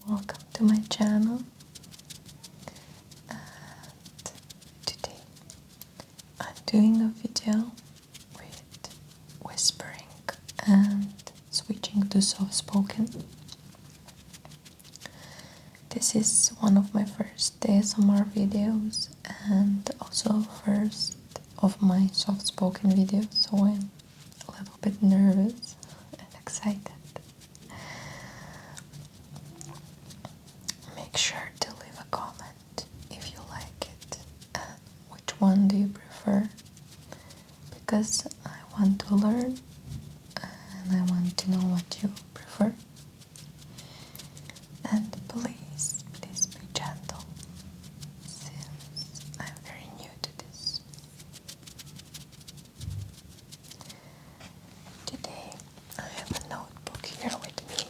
welcome to my channel. And today I'm doing a video with whispering and switching to soft-spoken. This is one of my first ASMR videos and also first of my soft-spoken videos, so I'm a little bit nervous and excited. Make sure to leave a comment if you like it and which one do you prefer, because I want to learn and I want to know what you prefer. And please be gentle, since I'm very new to this. Today I have a notebook here with me.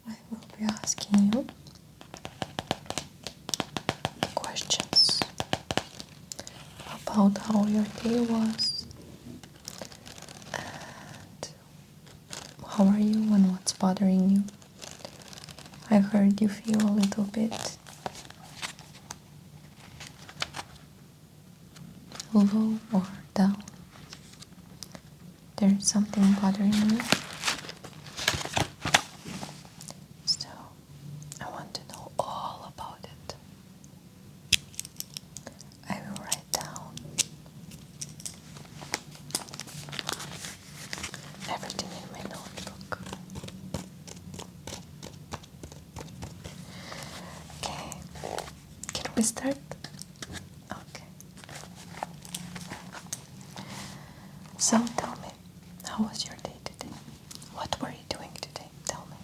I will be asking you questions about how your day was and how are you and what's bothering you. I heard you feel a little bit low or down. There's something bothering you. So I want to know all about it. I will write down everything in my notebook. Okay, can we start? Okay. So tell me, how was your day today? What were you doing today? Tell me.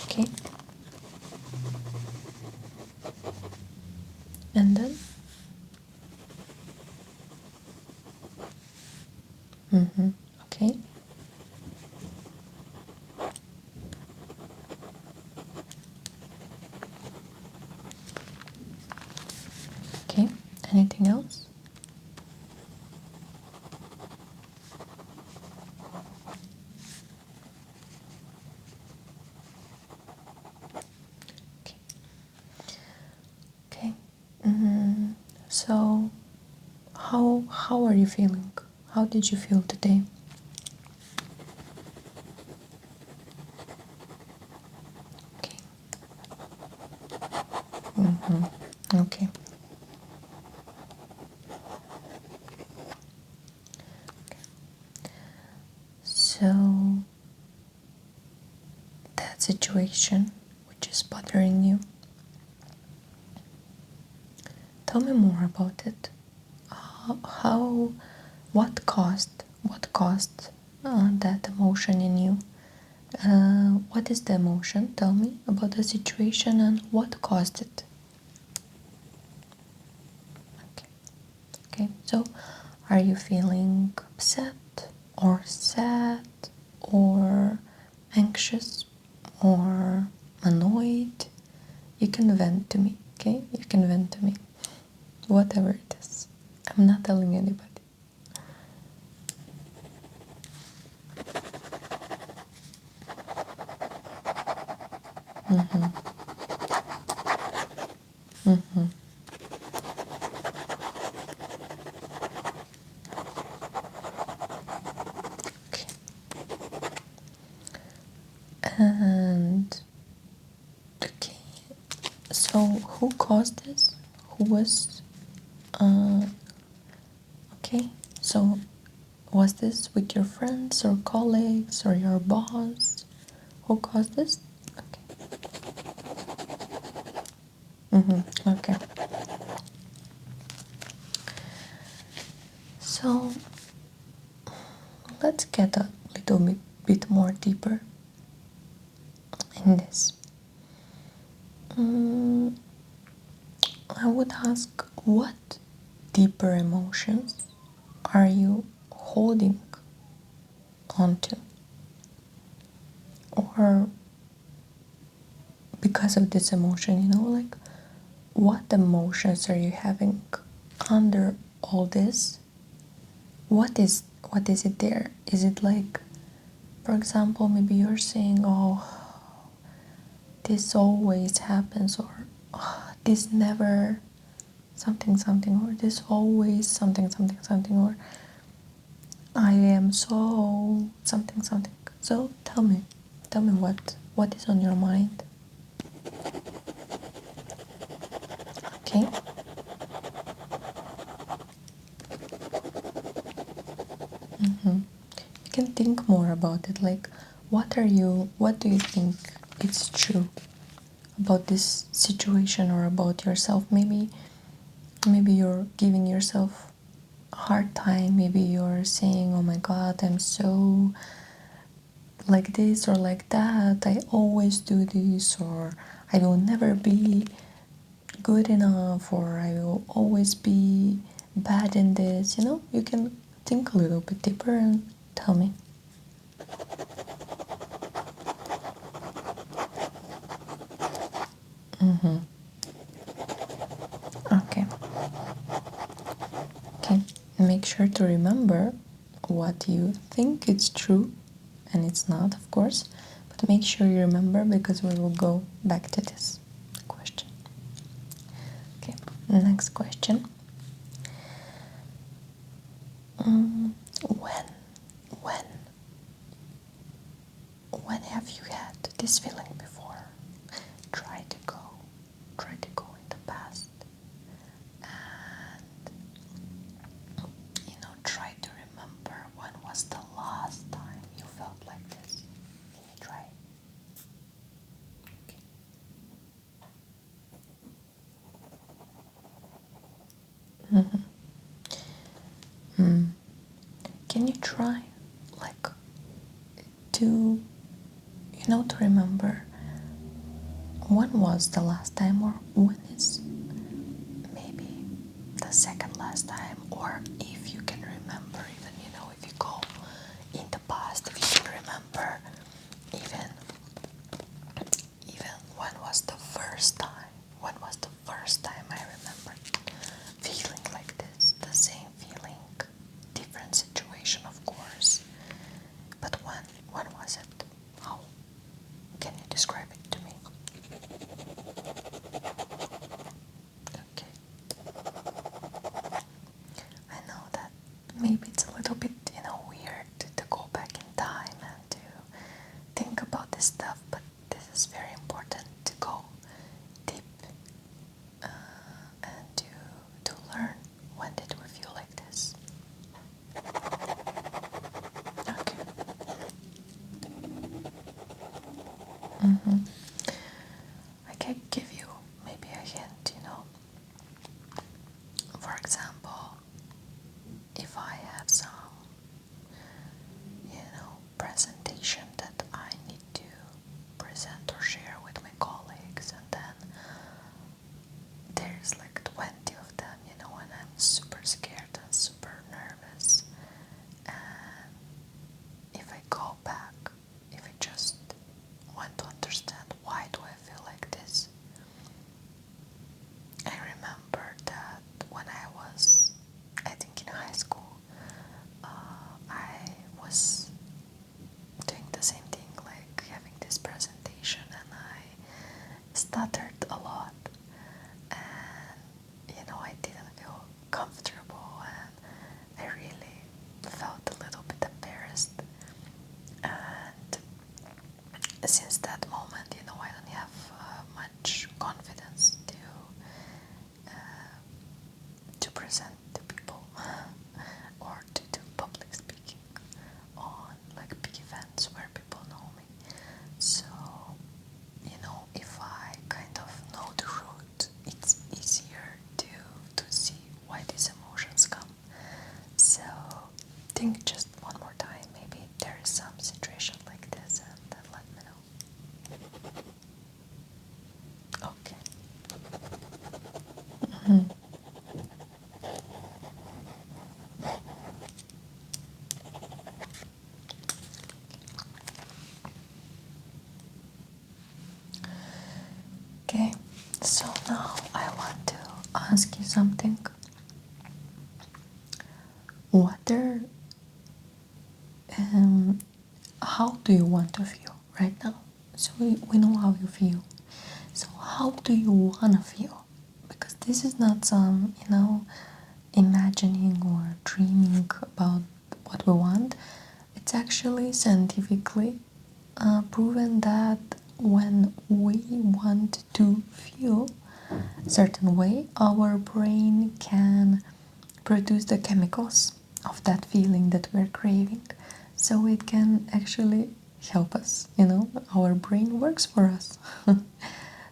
Okay. And then? Okay. Okay. Anything else? Okay. Okay. So how are you feeling? How did you feel today? Okay. Okay. So that situation which is bothering you, tell me more about it. What caused that emotion in you? What is the emotion? Tell me about the situation and what caused it. Okay. Okay. So, are you feeling upset or sad or anxious or annoyed? You can vent to me. Okay. You can vent to me. Whatever it is. I'm not telling anybody. Okay. And okay, so who caused this? Who was okay? So was this with your friends or colleagues or your boss? Who caused this? Okay. So let's get a little bit more deeper in this. Mm, I would ask, what deeper emotions are you holding onto? Or because of this emotion, like what emotions are you having under all this? What is it there? Is it like, for example, maybe you're saying, oh, this always happens, or oh, this never something something, or this always something something something, or I am so something something. So tell me what is on your mind. Okay. You can think more about it, like what do you think it's true about this situation or about yourself? Maybe you're giving yourself a hard time. Maybe you're saying, oh my god, I'm so like this or like that, I always do this, or I will never be good enough, or I will always be bad in this. You can think a little bit deeper and tell me. Okay. Okay. Make sure to remember what you think is true, and it's not, of course, but make sure you remember, because we will go back to this question. Okay. Next question. Mm, when, when, when have you had this feeling before? Try to go, try to go in the past, and try to remember when was the last time you felt like this. Can you try? Okay. Can you try, like, to to remember when was the last time, or when is maybe the second last time, or if you can remember, even if you go in the past, if you can remember even when was the first time, I remember feeling like this, the same feeling, different situation, of course, but when was it? How can you describe it to me? Okay. I know think just one more time. Maybe there is some situation like this, and then let me know. Okay. Mhm. Okay, so now I want to ask you something. What are, how do you want to feel right now? So we know how you feel. So how do you want to feel? Because this is not some, imagining or dreaming about what we want. It's actually scientifically proven that when we want to feel a certain way, our brain can produce the chemicals of that feeling that we're craving. So it can actually help us, our brain works for us.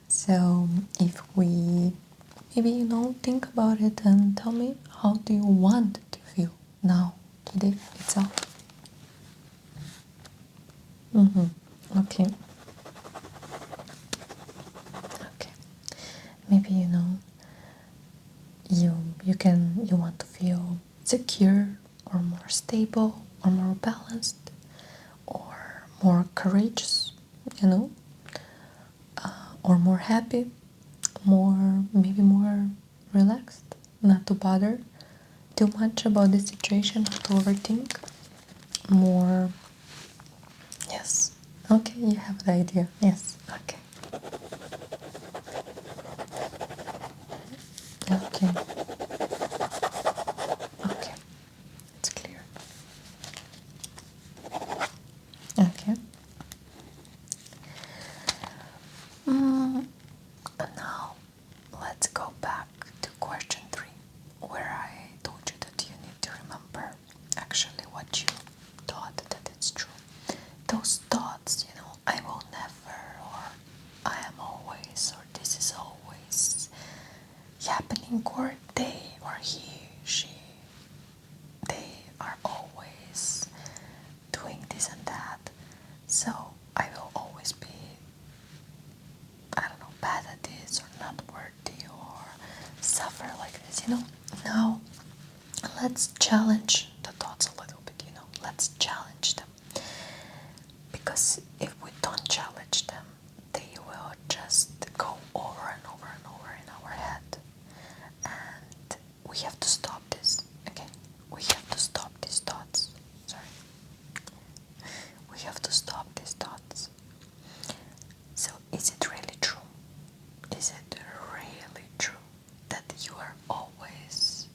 So if we maybe, think about it and tell me, how do you want to feel now, today itself? Okay. Okay. Maybe, you want to feel secure or more stable or more balanced or more courageous, or more happy, maybe more relaxed, not to bother too much about the situation, not to overthink, more. Yes. Okay, you have the idea. Yes. Okay. Okay. Okay. It's clear. Okay. Mm, Now, let's go back to question 3, where I told you that you need to remember actually what you thought that it's true. Those thoughts, I will never, or I am always, or this is always happening, or they, or he, she, they are always doing this and that. So I will always be, I don't know, bad at this, or not worthy, or suffer like this, Now, let's challenge the thoughts a little bit, Let's challenge them. Because if we don't challenge them, they will just go over and over and over in our head. And we have to stop this. Okay? We have to stop these thoughts. Sorry. We have to stop these thoughts. So, is it really true? Is it really true that you are always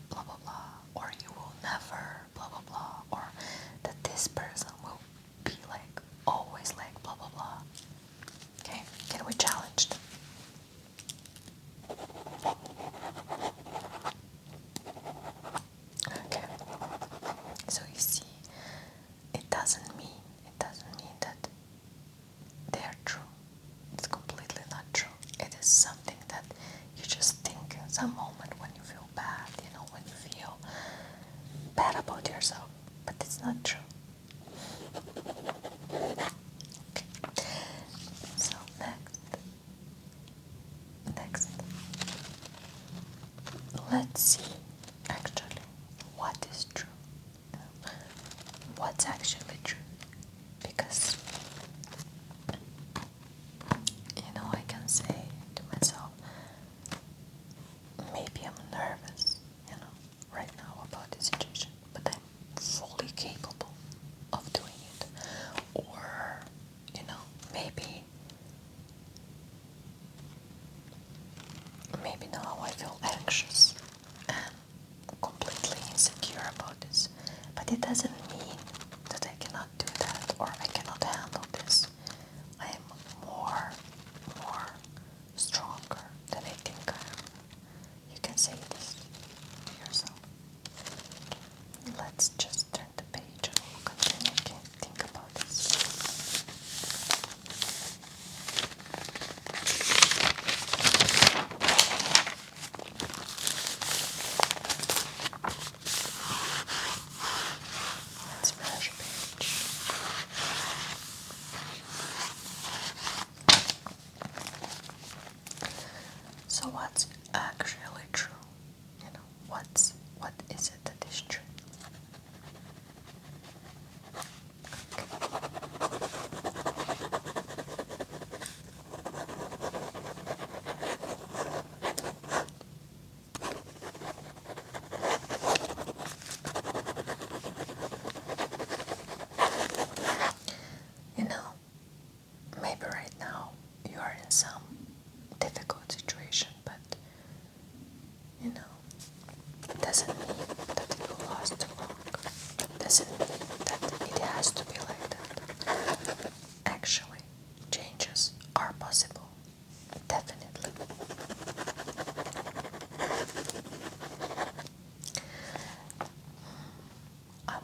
blah blah blah, or you will never blah blah blah, or that this person will be like always like blah blah blah? Okay, can we challenge them? Okay, so you see, it doesn't mean that they are true. It's completely not true. It is something that you just think in some moment when you feel bad, when you feel bad about yourself, but it's not true. Okay. So next, let's see actually what is true. What's actually true? Because I can say to myself, maybe I'm nervous, right now about the situation, but I'm fully capable of doing it. Or, maybe now I feel anxious and completely insecure about this. But it doesn't mean that I cannot do that or I cannot handle this. I am more stronger than I think I am. You can say this to yourself. Let's just turn the page and we'll continue to think about this.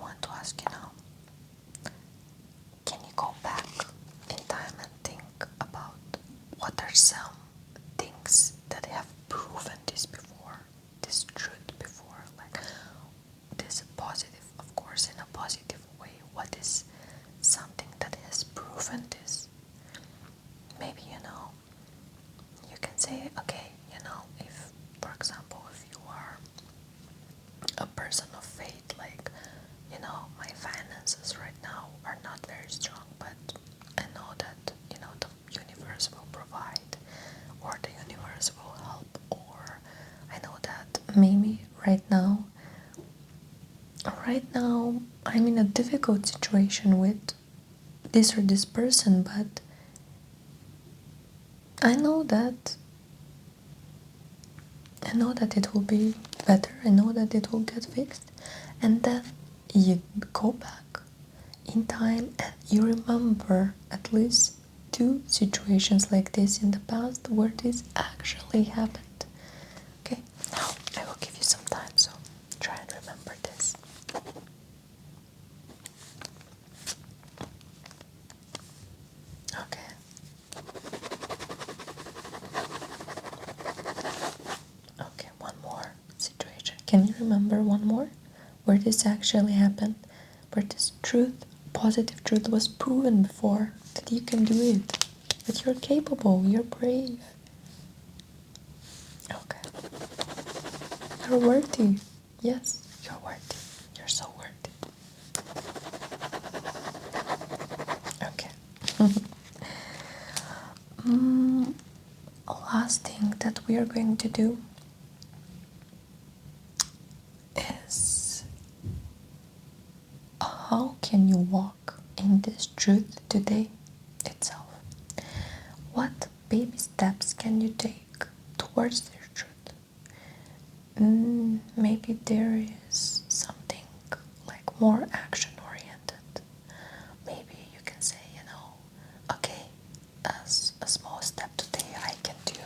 want to ask you now, can you go back in time and think about what are some things that have proven this before, this truth before, like this positive, of course, in a positive way? What is something that has proven this? Maybe, you can say, okay, if, for example, if you are a person of faith, like, my finances right now are not very strong, but I know that, the universe will provide, or the universe will help, or I know that maybe right now I'm in a difficult situation with this or this person, but I know that it will be better. I know that it will get fixed. And then you go back in time and you remember at least 2 situations like this in the past where this actually happened. Okay, now I will give you some time, so try and remember this. Okay. Okay, one more situation. Can you remember one more where this actually happened? Where this truth, positive truth, was proven before that you can do it, that you're capable, you're brave. Okay. You're worthy. Yes, you're worthy. You're so worthy. Okay. Last thing that we are going to do is, how can you walk in this truth today itself? What baby steps can you take towards this truth? Maybe there is something like more action oriented. Maybe you can say, okay, as a small step today, I can do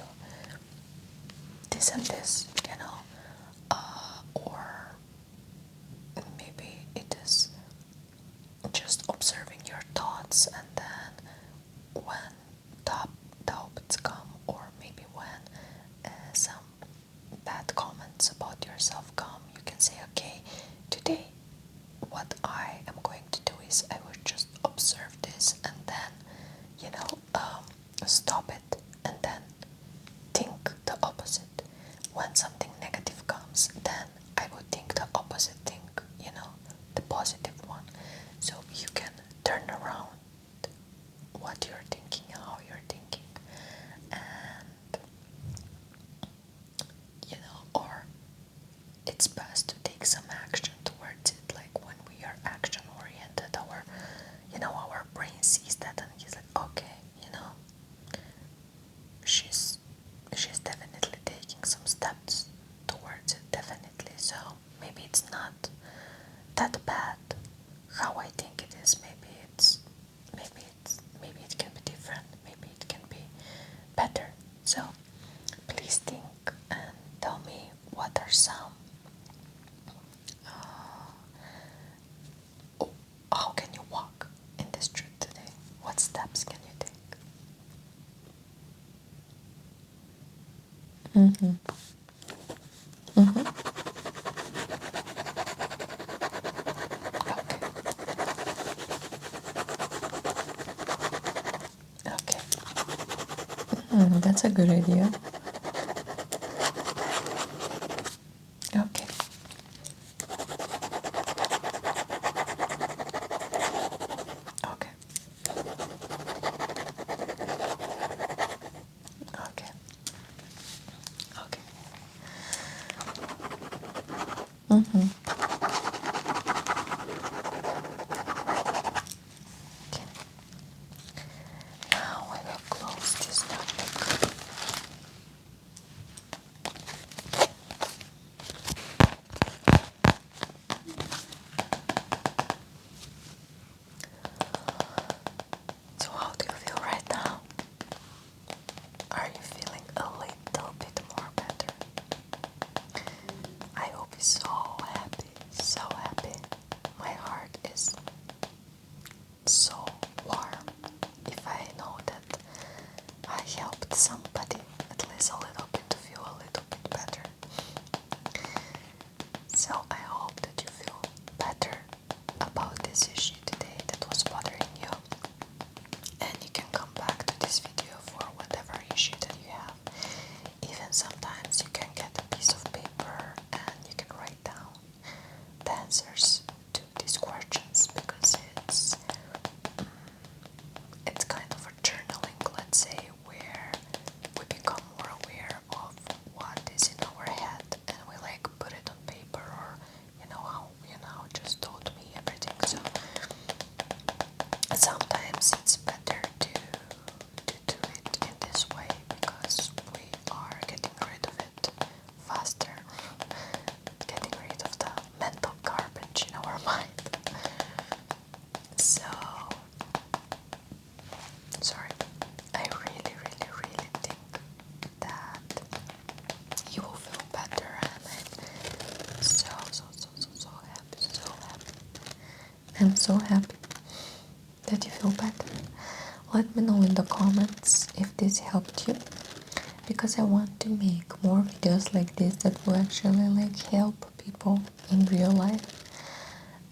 this and this, or maybe it is just observing your thoughts, and then when doubts come, or maybe when some bad comments about yourself come, you can say, okay, today what I am going to do is I will just observe this, and then stop it, and then think the opposite. When something negative comes, then I would think the opposite thing, the positive one. So you can turn around what you're thinking, how you're thinking, and or it's best to take some action towards it. Like when we are action oriented, our brain sees that and he's like, okay, she's definitely taking some steps towards it, definitely. So maybe it's not that bad how I think it is. Maybe it can be different. Maybe it can be better. So please think and tell me, what are some how can you walk in this truth today? What steps can you take? Mm-hmm. Mm-hmm. Okay. That's a good idea. Okay. Okay. Okay. Okay. Mm-hmm. Okay. Now I will close this topic. So how do you feel right now? Are you feeling a little bit more better? I will be so happy this issue today that was bothering you, and you can come back to this video for whatever issue that you have. Even sometimes you can get a piece of paper and you can write down the answers to these questions, because it's kind of a journaling, let's say, where we become more aware of what is in our head and we like put it on paper, or how just told me everything. So sometimes it's better to do it in this way, because we are getting rid of it faster, getting rid of the mental garbage in our mind. So, sorry, I really, really, really think that you will feel better, and I'm so happy, so happy. I'm so happy that you feel better. Let me know in the comments if this helped you, because I want to make more videos like this that will actually help people in real life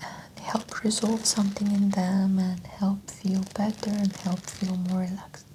and help resolve something in them and help feel better and help feel more relaxed.